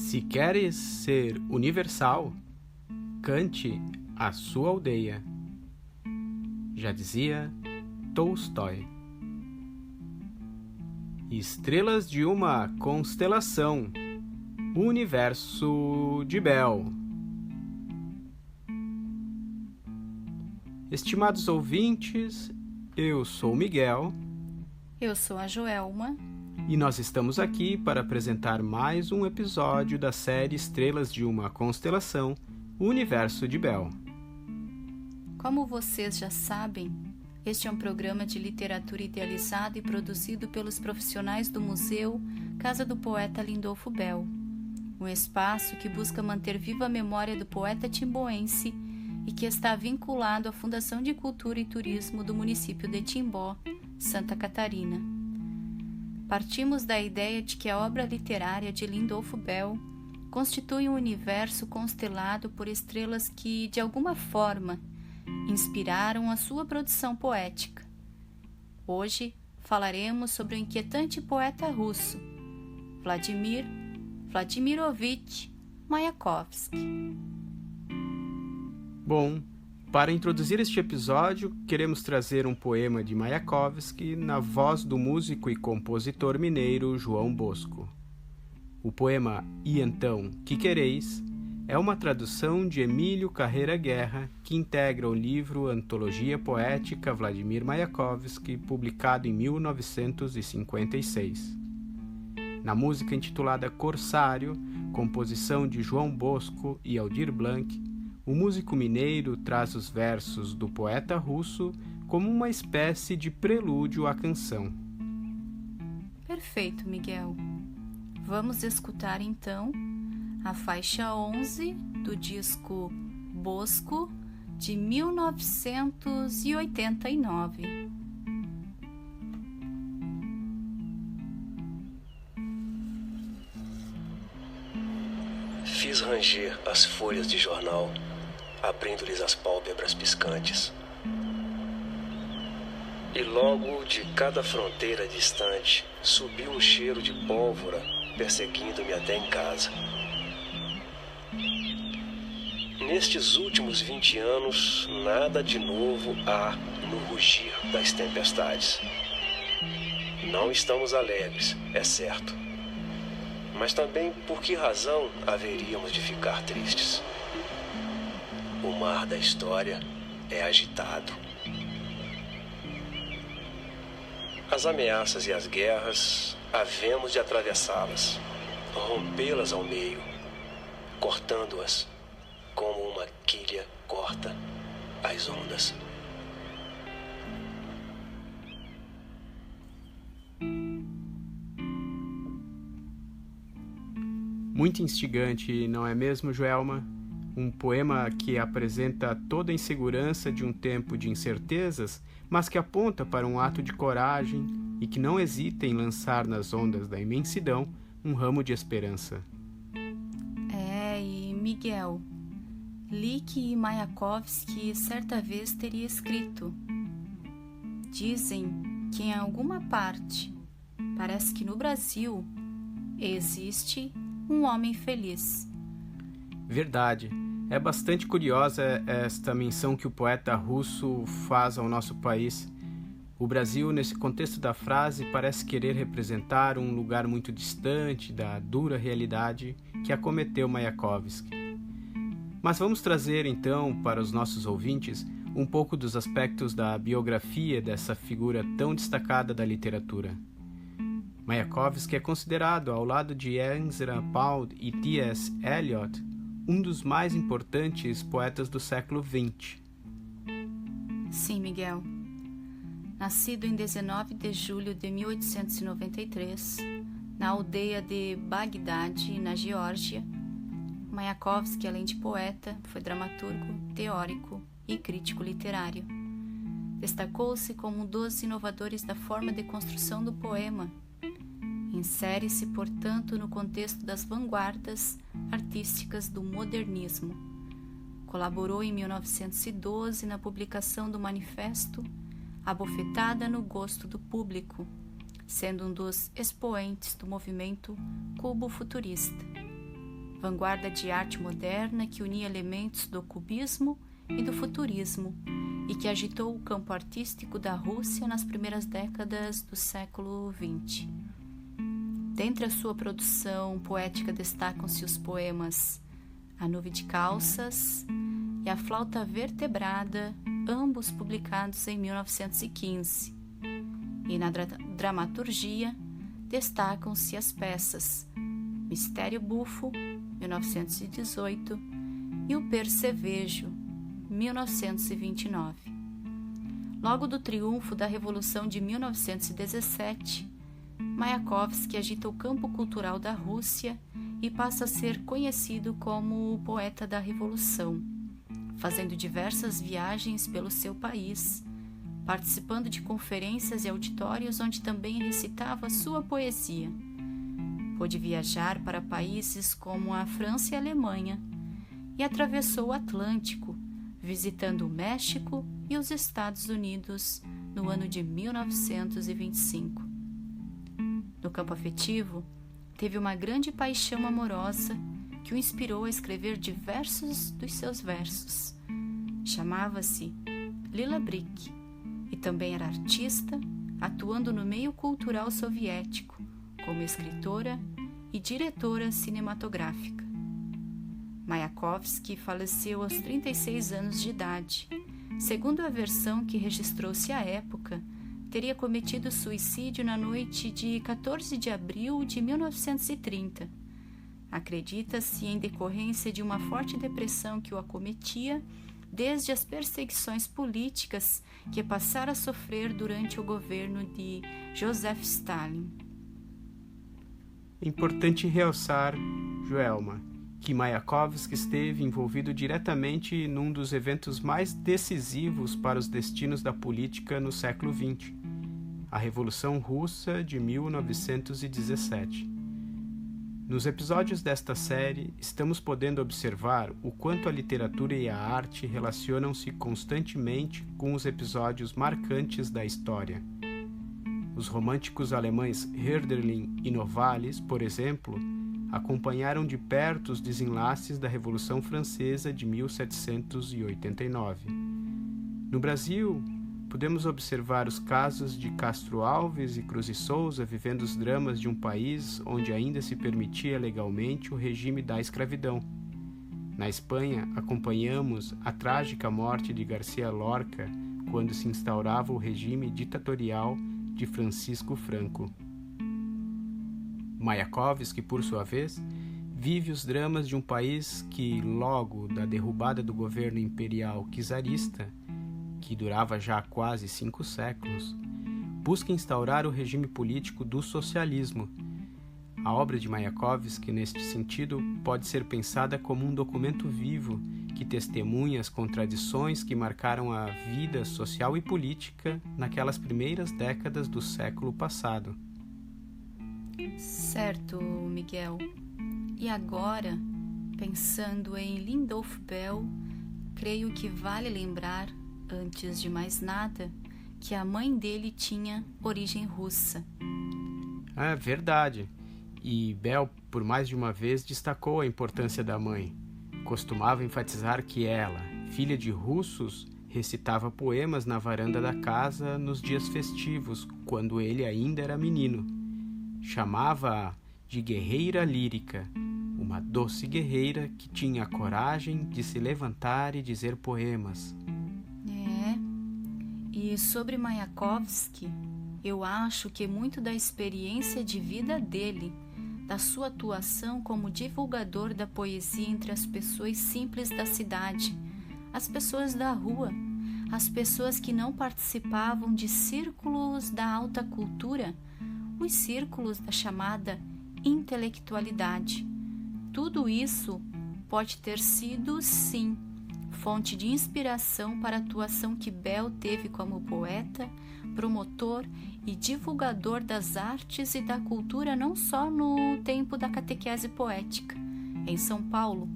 Se queres ser universal, cante a sua aldeia. Já dizia Tolstói. Estrelas de uma constelação, Universo de Bell. Estimados ouvintes, eu sou o Miguel. Eu sou a Joelma. E nós estamos aqui para apresentar mais um episódio da série Estrelas de uma Constelação, Universo de Bell. Como vocês já sabem, este é um programa de literatura idealizado e produzido pelos profissionais do Museu Casa do Poeta Lindolfo Bell, um espaço que busca manter viva a memória do poeta timboense e que está vinculado à Fundação de Cultura e Turismo do município de Timbó, Santa Catarina. Partimos da ideia de que a obra literária de Lindolfo Bell constitui um universo constelado por estrelas que, de alguma forma, inspiraram a sua produção poética. Hoje falaremos sobre o inquietante poeta russo, Vladimir Vladimirovich Mayakovsky. Bom, para introduzir este episódio, queremos trazer um poema de Mayakovsky na voz do músico e compositor mineiro João Bosco. O poema E Então, Que Quereis? É uma tradução de Emílio Carreira Guerra, que integra o livro Antologia Poética Vladimir Mayakovsky, publicado em 1956. Na música intitulada Corsário, composição de João Bosco e Aldir Blanc, o músico mineiro traz os versos do poeta russo como uma espécie de prelúdio à canção. Perfeito, Miguel. Vamos escutar então a faixa 11 do disco Bosco de 1989. Fiz ranger as folhas de jornal, abrindo-lhes as pálpebras piscantes. E logo de cada fronteira distante subiu um cheiro de pólvora, perseguindo-me até em casa. Nestes últimos 20 anos, nada de novo há no rugir das tempestades. Não estamos alegres, é certo. Mas também por que razão haveríamos de ficar tristes? O mar da história é agitado. As ameaças e as guerras, havemos de atravessá-las, rompê-las ao meio, cortando-as como uma quilha corta as ondas. Muito instigante, não é mesmo, Joelma? Um poema que apresenta toda a insegurança de um tempo de incertezas, mas que aponta para um ato de coragem e que não hesita em lançar nas ondas da imensidão um ramo de esperança. E Miguel, li que Mayakovsky certa vez teria escrito: dizem que em alguma parte, parece que no Brasil, existe um homem feliz. Verdade. É bastante curiosa esta menção que o poeta russo faz ao nosso país. O Brasil, nesse contexto da frase, parece querer representar um lugar muito distante da dura realidade que acometeu Mayakovsky. Mas vamos trazer, então, para os nossos ouvintes, um pouco dos aspectos da biografia dessa figura tão destacada da literatura. Mayakovsky é considerado, ao lado de Ezra Pound e T.S. Eliot, um dos mais importantes poetas do século XX. Sim, Miguel. Nascido em 19 de julho de 1893, na aldeia de Bagdade, na Geórgia, Mayakovsky, além de poeta, foi dramaturgo, teórico e crítico literário. Destacou-se como um dos inovadores da forma de construção do poema. Insere-se, portanto, no contexto das vanguardas artísticas do modernismo. Colaborou em 1912 na publicação do manifesto A Bofetada no Gosto do Público, sendo um dos expoentes do movimento cubo-futurista. vanguarda de arte moderna que unia elementos do cubismo e do futurismo e que agitou o campo artístico da Rússia nas primeiras décadas do século XX. Dentre a sua produção poética destacam-se os poemas A Nuvem de Calças e A Flauta Vertebrada, ambos publicados em 1915. E na dramaturgia destacam-se as peças Mistério Bufo, 1918, e O Percevejo, 1929. Logo do triunfo da Revolução de 1917, Mayakovsky agita o campo cultural da Rússia e passa a ser conhecido como o poeta da Revolução, fazendo diversas viagens pelo seu país, participando de conferências e auditórios onde também recitava sua poesia. Pôde viajar para países como a França e a Alemanha e atravessou o Atlântico, visitando o México e os Estados Unidos no ano de 1925. No campo afetivo, teve uma grande paixão amorosa que o inspirou a escrever diversos dos seus versos. Chamava-se Lila Brick e também era artista, atuando no meio cultural soviético, como escritora e diretora cinematográfica. Mayakovsky faleceu aos 36 anos de idade. Segundo a versão que registrou-se à época, teria cometido suicídio na noite de 14 de abril de 1930. Acredita-se em decorrência de uma forte depressão que o acometia desde as perseguições políticas que passara a sofrer durante o governo de Joseph Stalin. É importante realçar, Joelma, que Mayakovsky esteve envolvido diretamente num dos eventos mais decisivos para os destinos da política no século XX, a Revolução Russa de 1917. Nos episódios desta série, estamos podendo observar o quanto a literatura e a arte relacionam-se constantemente com os episódios marcantes da história. Os românticos alemães Hölderlin e Novalis, por exemplo, acompanharam de perto os desenlaces da Revolução Francesa de 1789. No Brasil, podemos observar os casos de Castro Alves e Cruz e Souza vivendo os dramas de um país onde ainda se permitia legalmente o regime da escravidão. Na Espanha, acompanhamos a trágica morte de García Lorca quando se instaurava o regime ditatorial de Francisco Franco. Mayakovsky, por sua vez, vive os dramas de um país que, logo da derrubada do governo imperial czarista, que durava já quase 5 séculos, busca instaurar o regime político do socialismo. A obra de Mayakovsky, neste sentido, pode ser pensada como um documento vivo que testemunha as contradições que marcaram a vida social e política naquelas primeiras décadas do século passado. Certo, Miguel. E agora, pensando em Lindolf Bell, creio que vale lembrar, antes de mais nada, que a mãe dele tinha origem russa. É verdade. E Bell, por mais de uma vez, destacou a importância da mãe. Costumava enfatizar que ela, filha de russos, recitava poemas na varanda da casa nos dias festivos, quando ele ainda era menino. Chamava-a de guerreira lírica, uma doce guerreira que tinha a coragem de se levantar e dizer poemas. E sobre Mayakovsky, eu acho que muito da experiência de vida dele, da sua atuação como divulgador da poesia entre as pessoas simples da cidade, as pessoas da rua, as pessoas que não participavam de círculos da alta cultura, os círculos da chamada intelectualidade. Tudo isso pode ter sido, sim, fonte de inspiração para a atuação que Bell teve como poeta, promotor e divulgador das artes e da cultura não só no tempo da catequese poética, em São Paulo,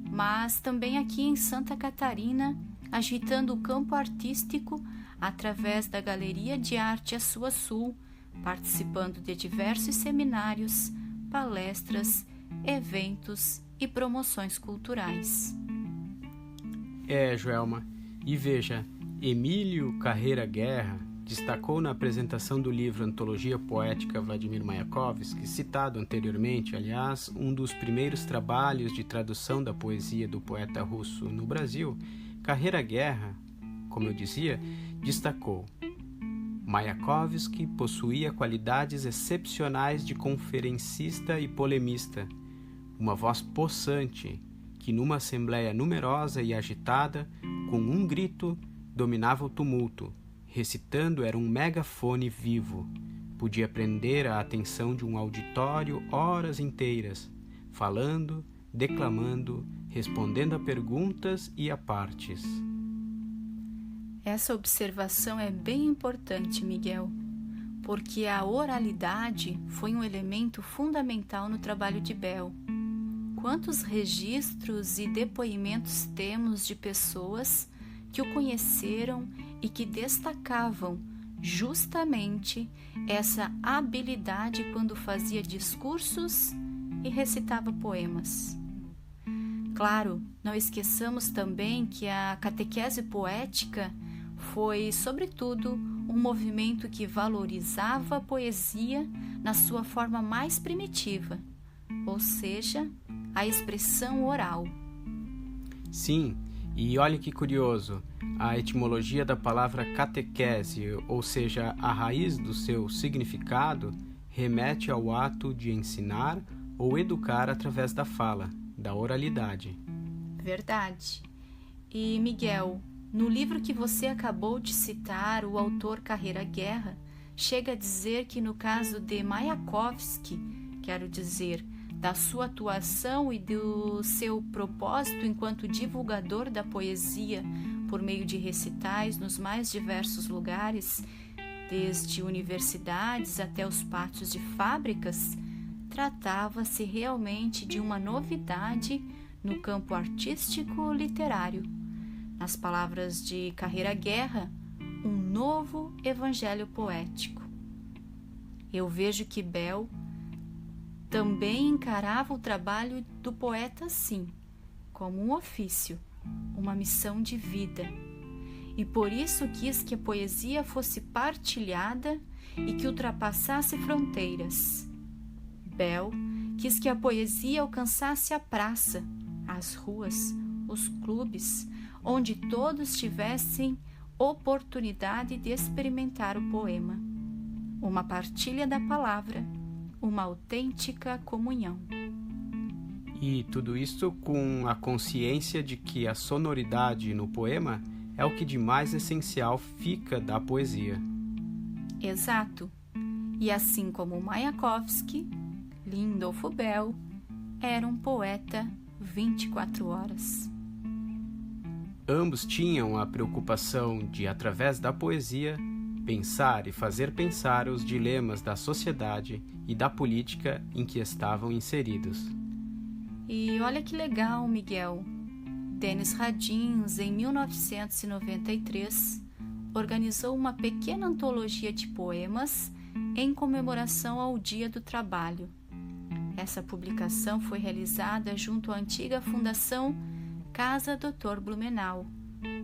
mas também aqui em Santa Catarina, agitando o campo artístico através da Galeria de Arte Açu Sul, participando de diversos seminários, palestras, eventos e promoções culturais. Joelma, e veja, Emílio Carreira Guerra destacou na apresentação do livro Antologia Poética Vladimir Mayakovsky, citado anteriormente, aliás, um dos primeiros trabalhos de tradução da poesia do poeta russo no Brasil. Carreira Guerra, como eu dizia, destacou: Mayakovsky possuía qualidades excepcionais de conferencista e polemista, uma voz possante que numa assembleia numerosa e agitada, com um grito, dominava o tumulto. Recitando era um megafone vivo. Podia prender a atenção de um auditório horas inteiras, falando, declamando, respondendo a perguntas e a partes. Essa observação é bem importante, Miguel, porque a oralidade foi um elemento fundamental no trabalho de Bell. Quantos registros e depoimentos temos de pessoas que o conheceram e que destacavam justamente essa habilidade quando fazia discursos e recitava poemas. Claro, não esqueçamos também que a catequese poética foi, sobretudo, um movimento que valorizava a poesia na sua forma mais primitiva, ou seja, a expressão oral. Sim, e olha que curioso, a etimologia da palavra catequese, ou seja, a raiz do seu significado, remete ao ato de ensinar ou educar através da fala, da oralidade. Verdade. E, Miguel, no livro que você acabou de citar, o autor Carreira Guerra chega a dizer que no caso de Mayakovsky, quero dizer, da sua atuação e do seu propósito enquanto divulgador da poesia por meio de recitais nos mais diversos lugares, desde universidades até os pátios de fábricas, tratava-se realmente de uma novidade no campo artístico-literário. Nas palavras de Carreira Guerra, um novo evangelho poético. Eu vejo que Bell também encarava o trabalho do poeta assim, como um ofício, uma missão de vida, e por isso quis que a poesia fosse partilhada e que ultrapassasse fronteiras. Bell quis que a poesia alcançasse a praça, as ruas, os clubes, onde todos tivessem oportunidade de experimentar o poema, uma partilha da palavra, uma autêntica comunhão. E tudo isso com a consciência de que a sonoridade no poema é o que de mais essencial fica da poesia. Exato. E assim como Mayakovsky, Lindolfo Bell era um poeta 24 horas. Ambos tinham a preocupação de, através da poesia, pensar e fazer pensar os dilemas da sociedade e da política em que estavam inseridos. E olha que legal, Miguel. Denis Radins, em 1993, organizou uma pequena antologia de poemas em comemoração ao Dia do Trabalho. Essa publicação foi realizada junto à antiga Fundação Casa Dr. Blumenau,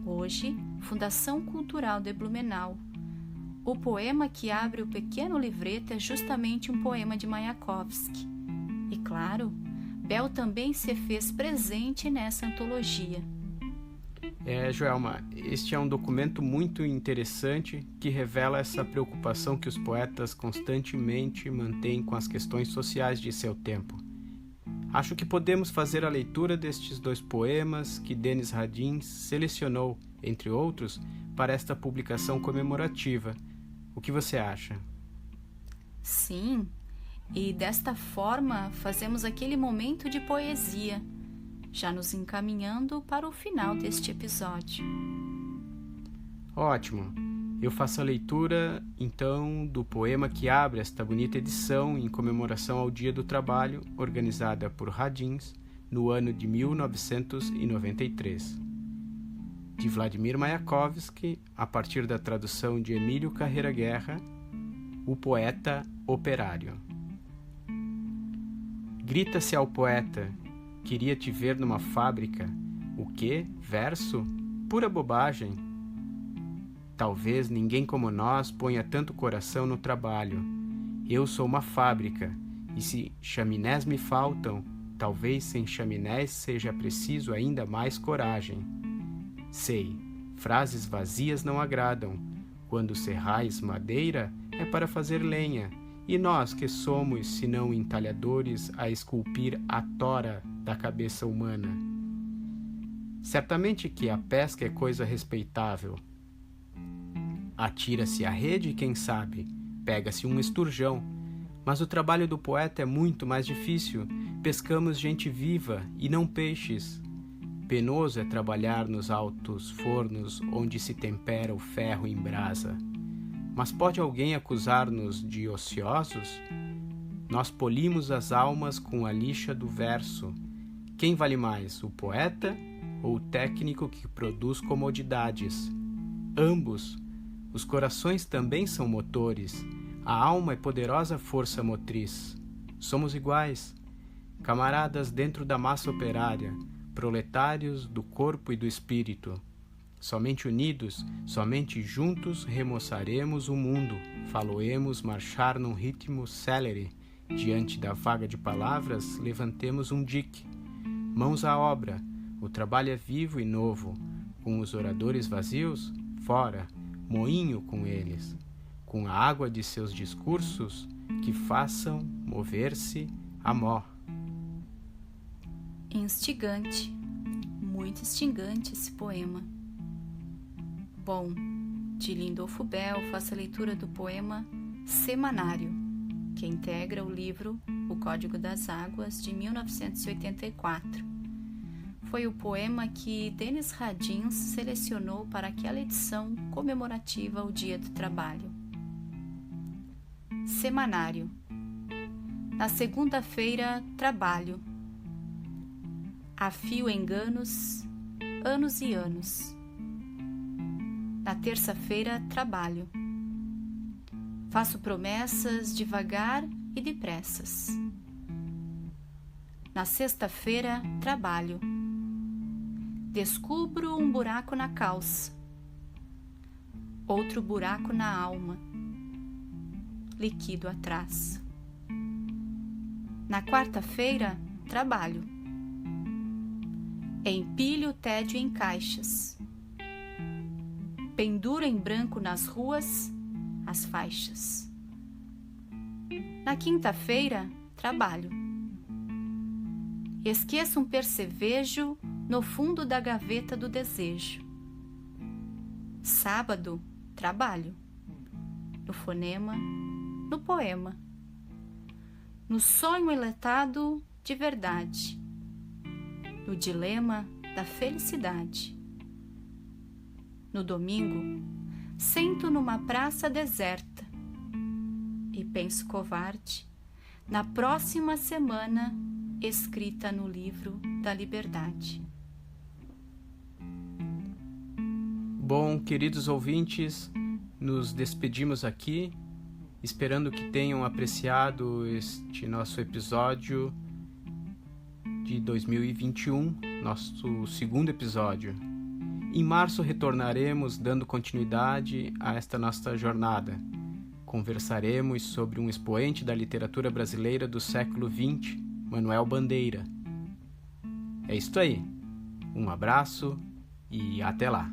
hoje Fundação Cultural de Blumenau. O poema que abre o pequeno livreto é justamente um poema de Mayakovsky. E claro, Bell também se fez presente nessa antologia. Joelma, este é um documento muito interessante que revela essa preocupação que os poetas constantemente mantêm com as questões sociais de seu tempo. Acho que podemos fazer a leitura destes 2 poemas que Denis Radins selecionou, entre outros, para esta publicação comemorativa. O que você acha? Sim, e desta forma fazemos aquele momento de poesia, já nos encaminhando para o final deste episódio. Ótimo! Eu faço a leitura, então, do poema que abre esta bonita edição em comemoração ao Dia do Trabalho, organizada por Radins no ano de 1993. De Vladimir Mayakovsky, a partir da tradução de Emílio Carreira Guerra, o poeta operário. Grita-se ao poeta Queria te ver numa fábrica. O quê? Verso? Pura bobagem. Talvez ninguém como nós ponha tanto coração no trabalho. Eu sou uma fábrica, e se chaminés me faltam, talvez sem chaminés seja preciso ainda mais coragem. Sei, frases vazias não agradam. Quando serrais madeira, é para fazer lenha, e nós que somos, senão entalhadores, a esculpir a tora da cabeça humana. Certamente que a pesca é coisa respeitável. Atira-se a rede, quem sabe, pega-se um esturjão, mas o trabalho do poeta é muito mais difícil. Pescamos gente viva e não peixes. Penoso é trabalhar nos altos fornos onde se tempera o ferro em brasa. Mas pode alguém acusar-nos de ociosos? Nós polimos as almas com a lixa do verso. Quem vale mais, o poeta ou o técnico que produz comodidades? Ambos. Os corações também são motores. A alma é poderosa força motriz. Somos iguais, camaradas dentro da massa operária, proletários do corpo e do espírito. Somente unidos, somente juntos remoçaremos o mundo, faloemos marchar num ritmo célere. Diante da vaga de palavras, levantemos um dique. Mãos à obra, o trabalho é vivo e novo. Com os oradores vazios, fora, moinho com eles. Com a água de seus discursos, que façam mover-se a mó. Instigante, muito instigante esse poema. Bom, de Lindolfo Bell, faço a leitura do poema Semanário, que integra o livro O Código das Águas, de 1984. Foi o poema que Denis Radins selecionou para aquela edição comemorativa ao Dia do Trabalho. Semanário. Na segunda-feira, trabalho. Afio enganos, anos e anos. Na terça-feira, trabalho. Faço promessas devagar e depressas. Na sexta-feira, trabalho. Descubro um buraco na calça. Outro buraco na alma. Liquido atrás. Na quarta-feira, trabalho. Empilho o tédio em caixas. Penduro em branco nas ruas as faixas. Na quinta-feira, trabalho. Esqueço um percevejo no fundo da gaveta do desejo. Sábado, trabalho. No fonema, no poema. No sonho enlatado de verdade. No dilema da felicidade. No domingo, sento numa praça deserta e penso covarde na próxima semana escrita no livro da liberdade. Bom, queridos ouvintes, nos despedimos aqui, esperando que tenham apreciado este nosso episódio de 2021, nosso segundo episódio. Em março retornaremos dando continuidade a esta nossa jornada. Conversaremos sobre um expoente da literatura brasileira do século XX, Manuel Bandeira. É isso aí. Um abraço e até lá.